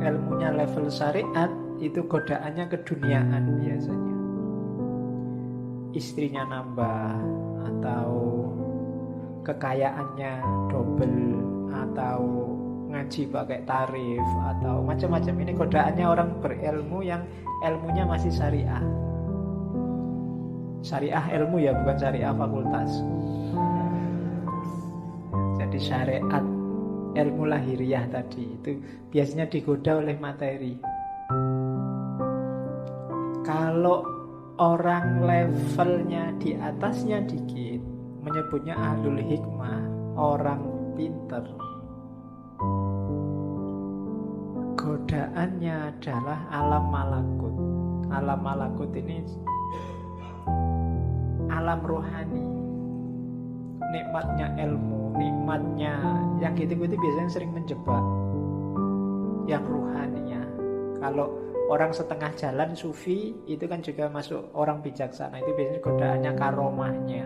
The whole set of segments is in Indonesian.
ilmunya level syariat, itu godaannya keduniaan biasanya. Istrinya nambah, atau kekayaannya double, atau ngaji pakai tarif, atau macam-macam. Ini godaannya orang berilmu yang ilmunya masih syariah. Syariah ilmu ya, bukan syariah fakultas. Jadi syariat ilmu lahiriah tadi itu biasanya digoda oleh materi. Kalau orang levelnya di atasnya dikit, menyebutnya ahlul hikmah, orang pinter. Godaannya adalah alam malakut. Alam malakut ini alam rohani. Nikmatnya ilmu, nikmatnya yang gitu-gitu biasanya sering menjebak yang ruhaninya. Kalau orang setengah jalan sufi itu kan juga masuk orang bijaksana, itu biasanya godaannya karomahnya.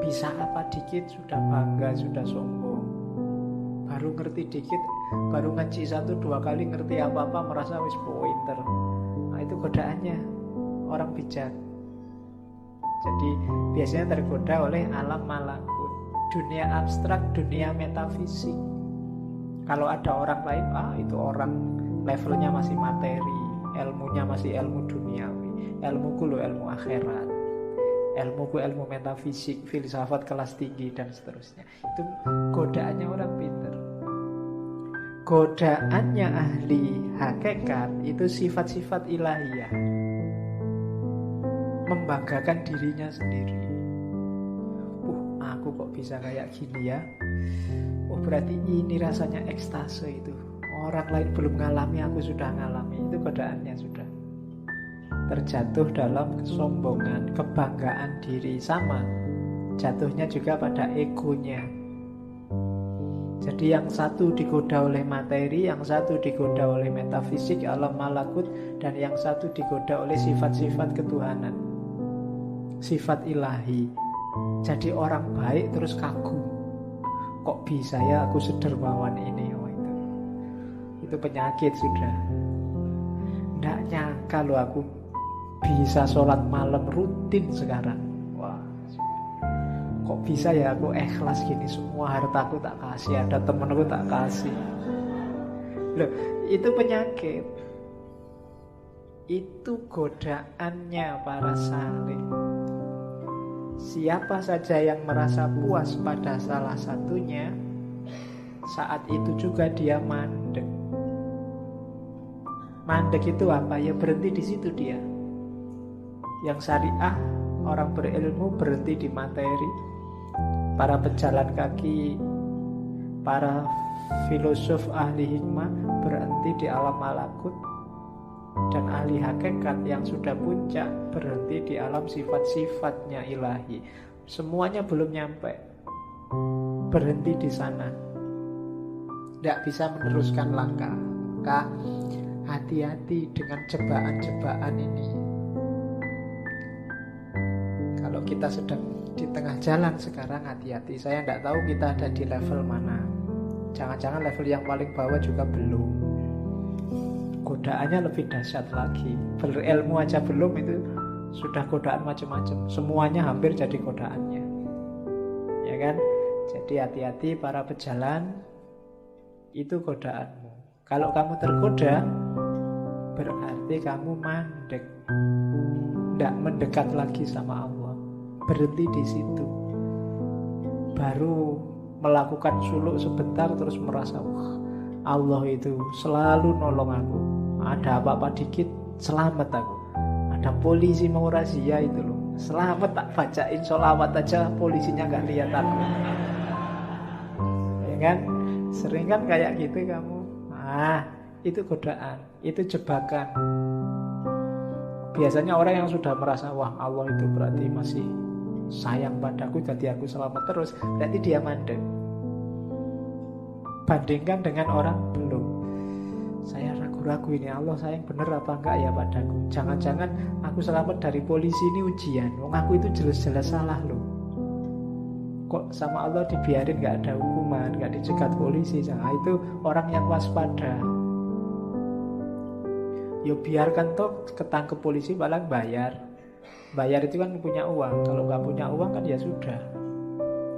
Bisa apa dikit sudah bangga, sudah sombong. Baru ngerti dikit, baru ngaji 1-2 kali ngerti apa-apa merasa wis pointer. Nah, itu godaannya orang bijak. Jadi biasanya tergoda oleh alam malakut, dunia abstrak, dunia metafisik. Kalau ada orang lain, itu orang levelnya masih materi, ilmunya masih ilmu duniawi. Ilmuku lo ilmu akhirat, ilmuku ilmu metafisik, filsafat kelas tinggi dan seterusnya. Itu godaannya orang pinter. Godaannya ahli hakikat itu sifat-sifat ilahiyah, membanggakan dirinya sendiri. Aku kok bisa kayak gini ya. Berarti ini rasanya ekstase itu. Orang lain belum ngalami, aku sudah ngalami. Itu godaannya sudah. Terjatuh dalam kesombongan, kebanggaan diri. Sama jatuhnya juga pada egonya. Jadi yang satu digoda oleh materi, yang satu digoda oleh metafisik, alam malakut, dan yang satu digoda oleh sifat-sifat ketuhanan, sifat ilahi. Jadi orang baik terus kagum, kok bisa ya aku sedermawan ini. Itu penyakit sudah. Nggak nyangka loh aku bisa sholat malam rutin sekarang. Wah, kok bisa ya aku ikhlas gini, semua hartaku tak kasih, ada temenku tak kasih. Loh, itu penyakit. Itu godaannya para saleh. Siapa saja yang merasa puas pada salah satunya, saat itu juga dia mandek. Mandek itu apa? Ya berhenti di situ dia. Yang syariah, orang berilmu berhenti di materi. Para pejalan kaki, para filosof ahli hikmah berhenti di alam malakut. Dan ahli hakikat yang sudah puncak berhenti di alam sifat-sifatnya ilahi. Semuanya belum nyampe, berhenti di sana. Tidak bisa meneruskan langkah. Maka hati-hati dengan jebakan-jebakan ini. Kalau kita sedang di tengah jalan sekarang, hati-hati. Saya tidak tahu kita ada di level mana. Jangan-jangan level yang paling bawah juga belum. Godaannya lebih dahsyat lagi. Berilmu aja belum, itu sudah godaan macam-macam. Semuanya hampir jadi godaannya, ya kan? Jadi hati-hati para pejalan, itu godaanmu. Kalau kamu tergoda, berarti kamu mandek, tidak mendekat lagi sama Allah. Berhenti di situ. Baru melakukan suluk sebentar terus merasa, Allah itu selalu nolong aku. Ada apa-apa dikit, selamat aku. Ada polisi mau razia itu loh, selamat, tak bacain sholawat aja polisinya gak lihat aku. Ya kan? Sering kan kayak gitu kamu. Itu godaan, itu jebakan. Biasanya orang yang sudah merasa, wah Allah itu berarti masih sayang padaku, jadi aku selamat terus, berarti dia mandek. Bandingkan dengan orang belum. Saya ragu-ragu ini, Allah sayang bener apa enggak ya padaku. Jangan-jangan aku selamat dari polisi ini ujian. Wong aku itu jelas-jelas salah loh. Kok sama Allah dibiarin gak ada hukuman, gak dicegat polisi. Nah, itu orang yang waspada. Ya biarkan toh ketangkep polisi paling bayar. Bayar itu kan punya uang. Kalau nggak punya uang kan ya sudah,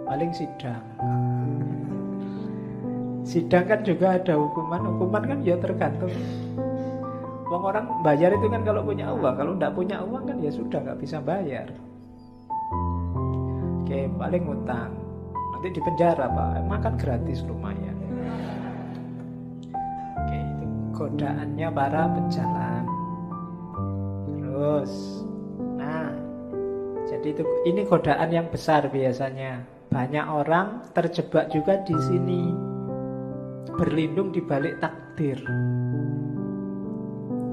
paling sidang. Sidang kan juga ada hukuman. Hukuman kan ya tergantung. Orang bayar itu kan kalau punya uang. Kalau nggak punya uang kan ya sudah, nggak bisa bayar. Oke, paling utang. Nanti di penjara Pak, makan gratis lumayan. Oke, itu godaannya para pejalan. Terus, nah, jadi ini godaan yang besar biasanya. Banyak orang terjebak juga di sini, berlindung di balik takdir.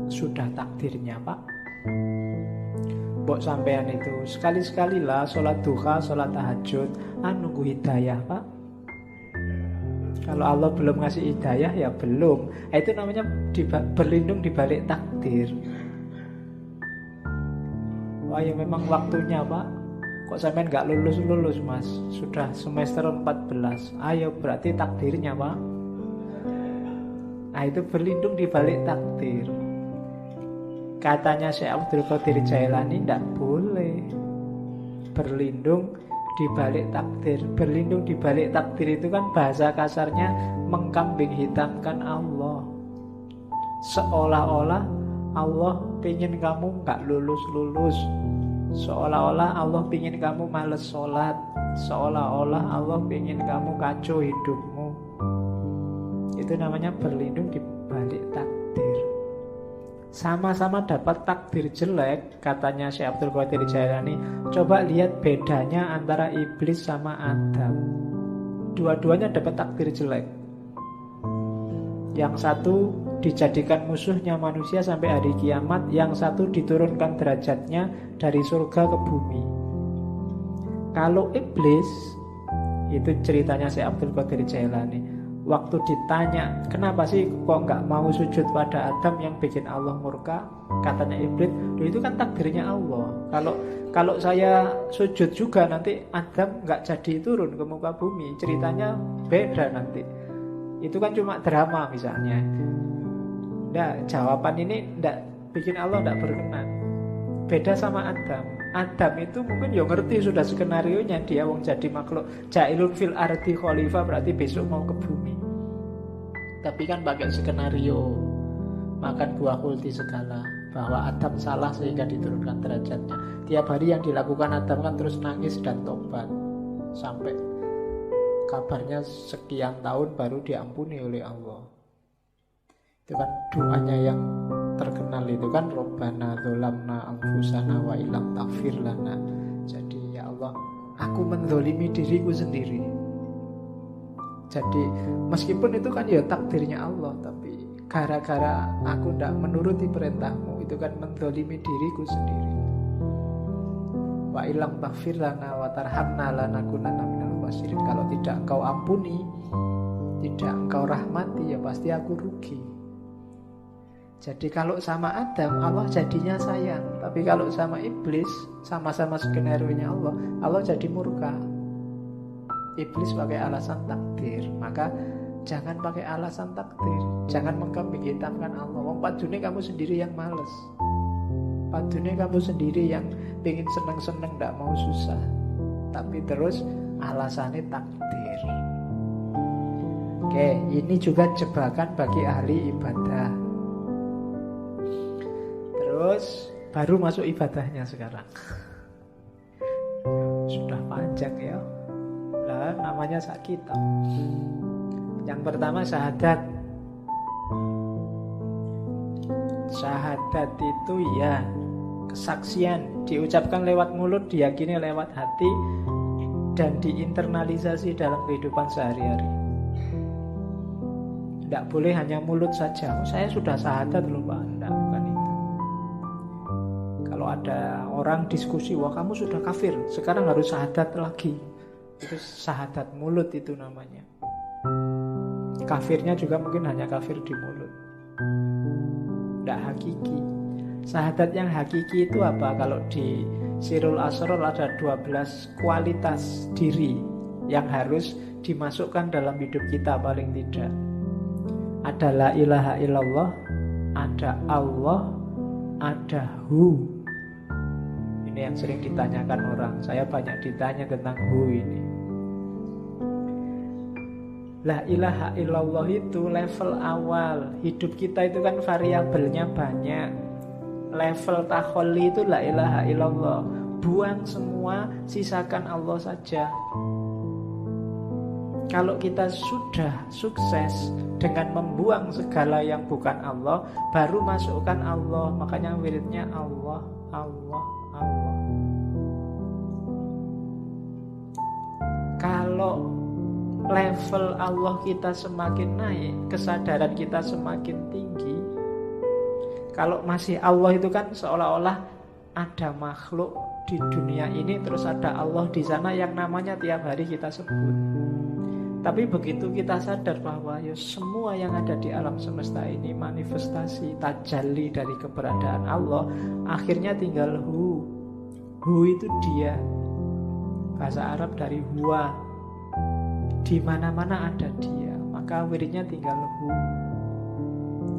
Sudah takdirnya Pak, mbok sampean itu sekali-sekali lah sholat duha, sholat tahajud, nunggu hidayah Pak. Kalau Allah belum ngasih hidayah ya belum. Itu namanya berlindung di balik takdir. Wah ya memang waktunya Pak. Kok sampean gak lulus-lulus Mas? Sudah semester 14. Ayo berarti takdirnya Pak. Nah itu berlindung di balik takdir. Katanya Syekh Abdul Qadir Jailani tidak boleh berlindung di balik takdir. Berlindung di balik takdir itu kan bahasa kasarnya mengkambing hitamkan Allah. Seolah-olah Allah pengen kamu gak lulus-lulus. Seolah-olah Allah pengen kamu males sholat. Seolah-olah Allah pengen kamu kacau hidupmu. Itu namanya berlindung di balik takdir. Sama-sama dapat takdir jelek, katanya Syekh Abdul Qadir Jailani. Coba lihat bedanya antara iblis sama Adam. Dua-duanya dapat takdir jelek. Yang satu dijadikan musuhnya manusia sampai hari kiamat, yang satu diturunkan derajatnya dari surga ke bumi. Kalau iblis, itu ceritanya Syekh Abdul Qadir Jailani. Waktu ditanya, kenapa sih kok nggak mau sujud pada Adam yang bikin Allah murka? Katanya iblis, itu kan takdirnya Allah. Kalau saya sujud juga nanti Adam nggak jadi turun ke muka bumi. Ceritanya beda nanti. Itu kan cuma drama misalnya. Jawaban ini nggak bikin Allah nggak berkenan. Beda sama Adam. Adam itu mungkin ya ngerti sudah skenario-nya, dia wong jadi makhluk jailun fil ardi khalifah, berarti besok mau ke bumi. Tapi kan pakai skenario makan buah kulti segala, bahwa Adam salah sehingga diturunkan derajatnya. Tiap hari yang dilakukan Adam kan terus nangis dan tobat, sampai kabarnya sekian tahun baru diampuni oleh Allah. Itu kan doanya yang terkenal itu kan, Robbana dzolamna anfusana wa illam taghfir lana. Jadi ya Allah, aku menzolimi diriku sendiri. Jadi meskipun itu kan ya takdirnya Allah, tapi gara-gara aku tidak menuruti perintahmu, itu kan menzolimi diriku sendiri. Wa illam taghfir lana wa tarhamna lanakunanna minal khasirin. Kalau tidak engkau ampuni, tidak engkau rahmati, ya pasti aku rugi. Jadi kalau sama Adam, Allah jadinya sayang. Tapi kalau sama iblis, sama-sama skenario-nya Allah, Allah jadi murka. Iblis pakai alasan takdir. Maka jangan pakai alasan takdir. Jangan mengkambing hitamkan Allah. Wong padune kamu sendiri yang males. Padune kamu sendiri yang pengen seneng-seneng, gak mau susah. Tapi terus alasannya takdir. Oke, ini juga jebakan bagi ahli ibadah. Terus baru masuk ibadahnya sekarang. Sudah panjang ya. Lah namanya sakit. Yang pertama syahadat. Syahadat itu ya kesaksian, diucapkan lewat mulut, diyakini lewat hati, dan diinternalisasi dalam kehidupan sehari-hari. Tidak boleh hanya mulut saja. Saya sudah syahadat loh Pak. Tidak, bukan itu. Kalau ada orang diskusi, wah kamu sudah kafir, sekarang harus syahadat lagi. Itu syahadat mulut itu namanya. Kafirnya juga mungkin hanya kafir di mulut, tidak hakiki. Syahadat yang hakiki itu apa? Kalau di Sirul Asror ada 12 kualitas diri yang harus dimasukkan dalam hidup kita paling tidak. Ada la ilaha illallah, Ada Allah, ada Hu. Ini yang sering ditanyakan orang. Saya banyak ditanya tentang Hu ini. La ilaha illallah itu level awal. Hidup kita itu kan variabelnya banyak. Level takholli itu la ilaha illallah. Buang semua, sisakan Allah saja. Kalau kita sudah sukses dengan membuang segala yang bukan Allah, baru masukkan Allah. Makanya wiridnya Allah, Allah, Allah. Kalau level Allah kita semakin naik, kesadaran kita semakin tinggi. Kalau masih Allah itu kan seolah-olah ada makhluk di dunia ini, terus ada Allah di sana yang namanya tiap hari kita sebut. Tapi begitu kita sadar bahwa ya semua yang ada di alam semesta ini manifestasi, tajalli dari keberadaan Allah, akhirnya tinggal Hu. Hu itu dia. Bahasa Arab dari huwa. Di mana-mana ada dia, maka wiridnya tinggal Hu.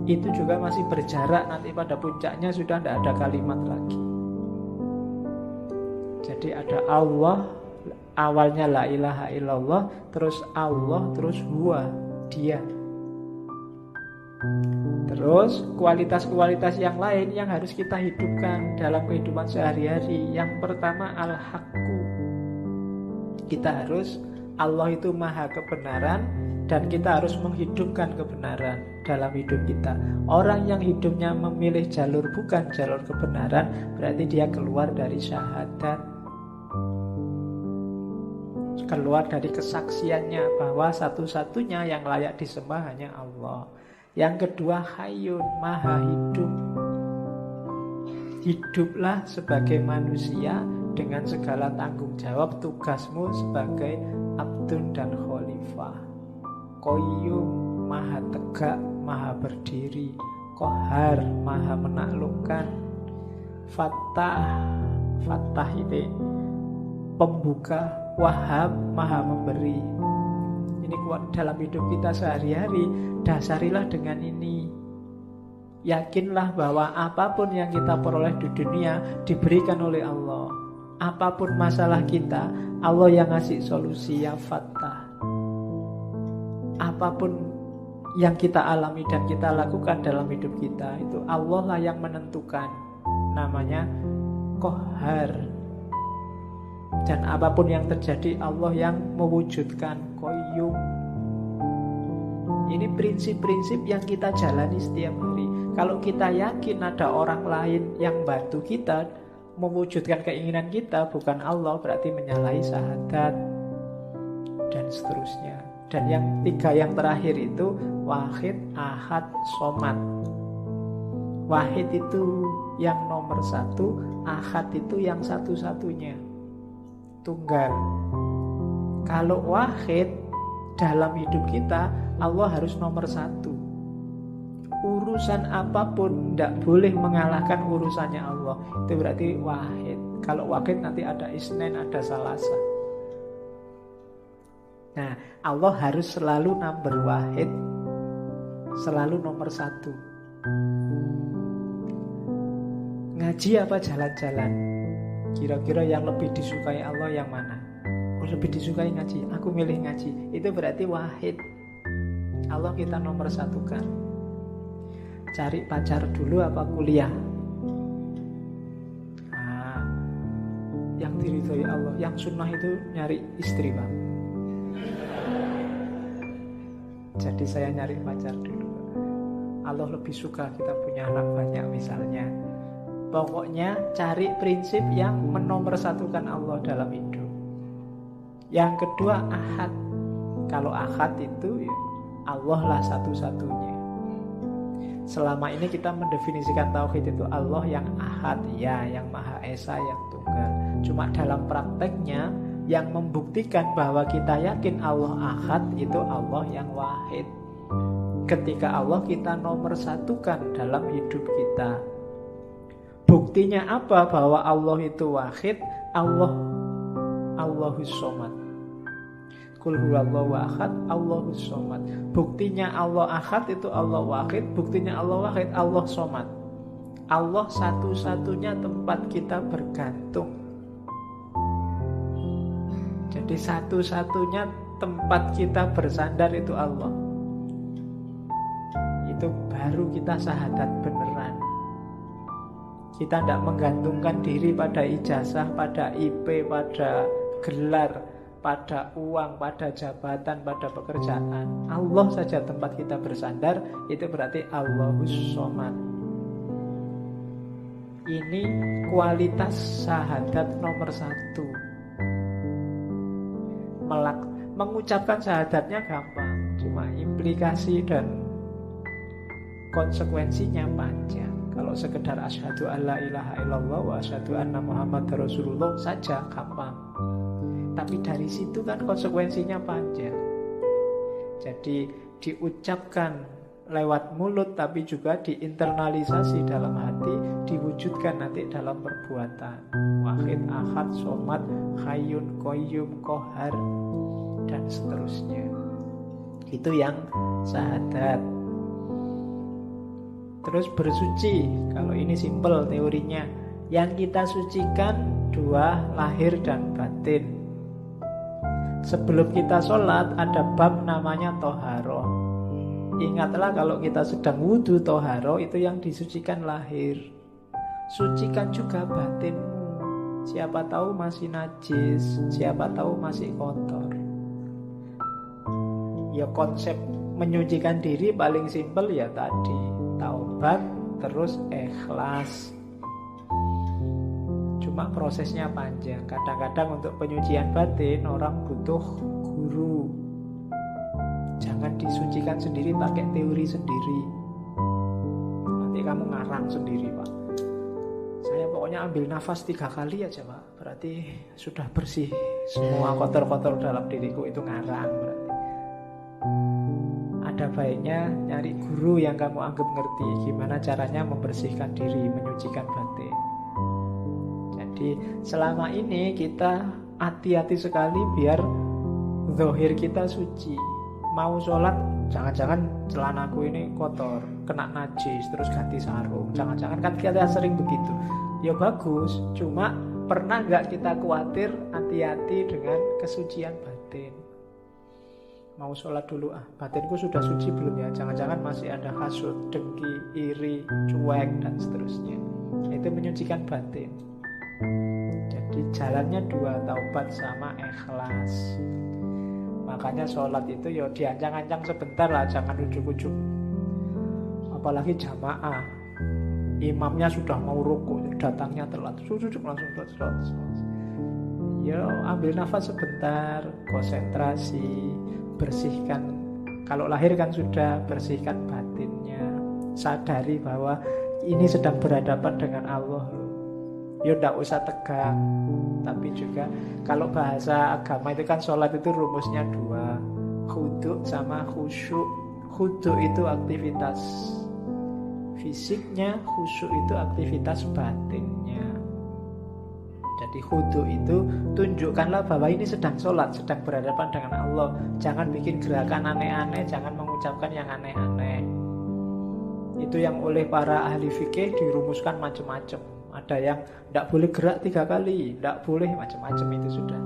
Itu juga masih berjarak, nanti pada puncaknya sudah tidak ada kalimat lagi. Jadi ada Allah, awalnya la ilaha illallah, terus Allah, terus huwa, dia. Terus kualitas-kualitas yang lain yang harus kita hidupkan dalam kehidupan sehari-hari. Yang pertama al-haqqu. Kita harus, Allah itu maha kebenaran, dan kita harus menghidupkan kebenaran dalam hidup kita. Orang yang hidupnya memilih jalur bukan jalur kebenaran, berarti dia keluar dari syahadat, keluar dari kesaksiannya bahwa satu-satunya yang layak disembah hanya Allah. Yang kedua hayyun, maha hidup. Hiduplah sebagai manusia dengan segala tanggung jawab tugasmu sebagai abdun dan khalifah. Qayyum, maha tegak, maha berdiri. Qahar, maha menaklukkan. Fattah, Fattah ini pembuka. Wahhab, maha memberi. Ini kuat dalam hidup kita sehari-hari. Dasarilah dengan ini. Yakinlah bahwa apapun yang kita peroleh di dunia diberikan oleh Allah. Apapun masalah kita, Allah yang ngasih solusi. Ya Fattah. Apapun yang kita alami dan kita lakukan dalam hidup kita, itu Allah lah yang menentukan. Namanya Qahar. Dan apapun yang terjadi, Allah yang mewujudkan. Qayyum. Ini prinsip-prinsip yang kita jalani setiap hari. Kalau kita yakin ada orang lain yang bantu kita mewujudkan keinginan kita, bukan Allah, berarti menyalahi syahadat dan seterusnya. Dan yang tiga yang terakhir itu wahid, ahad, somad. Wahid itu yang nomor satu, ahad itu yang satu-satunya, tunggal. Kalau wahid dalam hidup kita, Allah harus nomor satu. Urusan apapun tidak boleh mengalahkan urusannya Allah. Itu berarti wahid. Kalau wahid nanti ada isnen, ada salasa. Nah, Allah harus selalu number wahid, selalu nomor satu. Ngaji apa jalan-jalan? Kira-kira yang lebih disukai Allah yang mana? Oh, lebih disukai ngaji, aku milih ngaji. Itu berarti wahid. Allah kita nomor satukan. Cari pacar dulu apa kuliah? Nah, yang diridhoi Allah. Yang sunnah itu nyari istri, Pak. Jadi saya nyari pacar dulu. Allah lebih suka kita punya anak banyak misalnya. Pokoknya cari prinsip yang menomorsatukan Allah dalam hidup. Yang kedua ahad. Kalau ahad itu ya Allah lah satu-satunya. Selama ini kita mendefinisikan tauhid itu Allah yang ahad, ya, yang maha esa, yang tunggal. Cuma dalam prakteknya yang membuktikan bahwa kita yakin Allah ahad itu Allah yang wahid. Ketika Allah kita nomor satukan dalam hidup kita. Buktinya apa bahwa Allah itu wahid? Allahus somad. Qul huwallahu ahad, Allahus somad. Buktinya Allah ahad itu Allah wahid, buktinya Allah wahid Allah somad. Allah satu-satunya tempat kita bergantung. Jadi satu-satunya tempat kita bersandar itu Allah. Itu baru kita syahadat beneran. Kita tidak menggantungkan diri pada ijazah, pada IP, pada gelar, pada uang, pada jabatan, pada pekerjaan. Allah saja tempat kita bersandar. Itu berarti Allahus somad. Ini kualitas syahadat nomor 1. Mengucapkan syahadatnya gampang, cuma implikasi dan konsekuensinya panjang. Kalau sekedar asyhadu alla ilaha illallah wa asyhadu anna muhammadar rasulullah saja gampang. Tapi dari situ kan konsekuensinya panjang. Jadi diucapkan lewat mulut tapi juga diinternalisasi dalam hati, diwujudkan nanti dalam perbuatan. Wahid, ahad, somad, hayyun, qayyum, qahar, dan seterusnya. Itu yang syahadat. Terus bersuci. Kalau ini simpel teorinya. Yang kita sucikan 2, lahir dan batin. Sebelum kita sholat ada bab namanya toharoh. Ingatlah kalau kita sedang wudhu toharoh, itu yang disucikan lahir. Sucikan juga batinmu. Siapa tahu masih najis, siapa tahu masih kotor. Ya konsep menyucikan diri paling simpel ya tadi, taubat terus ikhlas. Cuma prosesnya panjang. Kadang-kadang untuk penyucian batin orang butuh guru. Jangan disucikan sendiri pakai teori sendiri. Nanti kamu ngarang sendiri, Pak. Saya pokoknya ambil nafas 3 kali aja, Pak. Berarti sudah bersih semua kotor-kotor dalam diriku. Itu ngarang berarti. Ada baiknya nyari guru yang kamu anggap ngerti gimana caranya membersihkan diri, menyucikan batin. Jadi selama ini kita hati-hati sekali biar zahir kita suci. Mau sholat, jangan-jangan celanaku ini kotor, kena najis, terus ganti sarung. Jangan-jangan kan kita sering begitu. Ya bagus, cuma pernah gak kita khawatir hati-hati dengan kesucian batin? Mau sholat dulu, batinku sudah suci belum ya? Jangan-jangan masih ada hasud, dengki, iri, cuek, dan seterusnya. Itu menyucikan batin. Jadi jalannya 2, taubat sama ikhlas. Makanya sholat itu ya diancang-ancang sebentar lah, jangan ujuk-ujuk. Apalagi jamaah, imamnya sudah mau rukuk, datangnya telat, ujuk langsung sholat. Ya ambil nafas sebentar, konsentrasi, bersihkan. Kalau lahir kan sudah, bersihkan batinnya. Sadari bahwa ini sedang berhadapan dengan Allah. Ya tidak usah tegang. Tapi juga kalau bahasa agama itu kan sholat itu rumusnya 2, khudu sama khusyuk. Khudu itu aktivitas fisiknya, khusyuk itu aktivitas batinnya. Jadi khudu itu tunjukkanlah bahwa ini sedang sholat, sedang berhadapan dengan Allah. Jangan bikin gerakan aneh-aneh, jangan mengucapkan yang aneh-aneh. Itu yang oleh para ahli fikih dirumuskan macam-macam. Ada yang tidak boleh gerak 3 kali, tidak boleh macam-macam, itu sudah.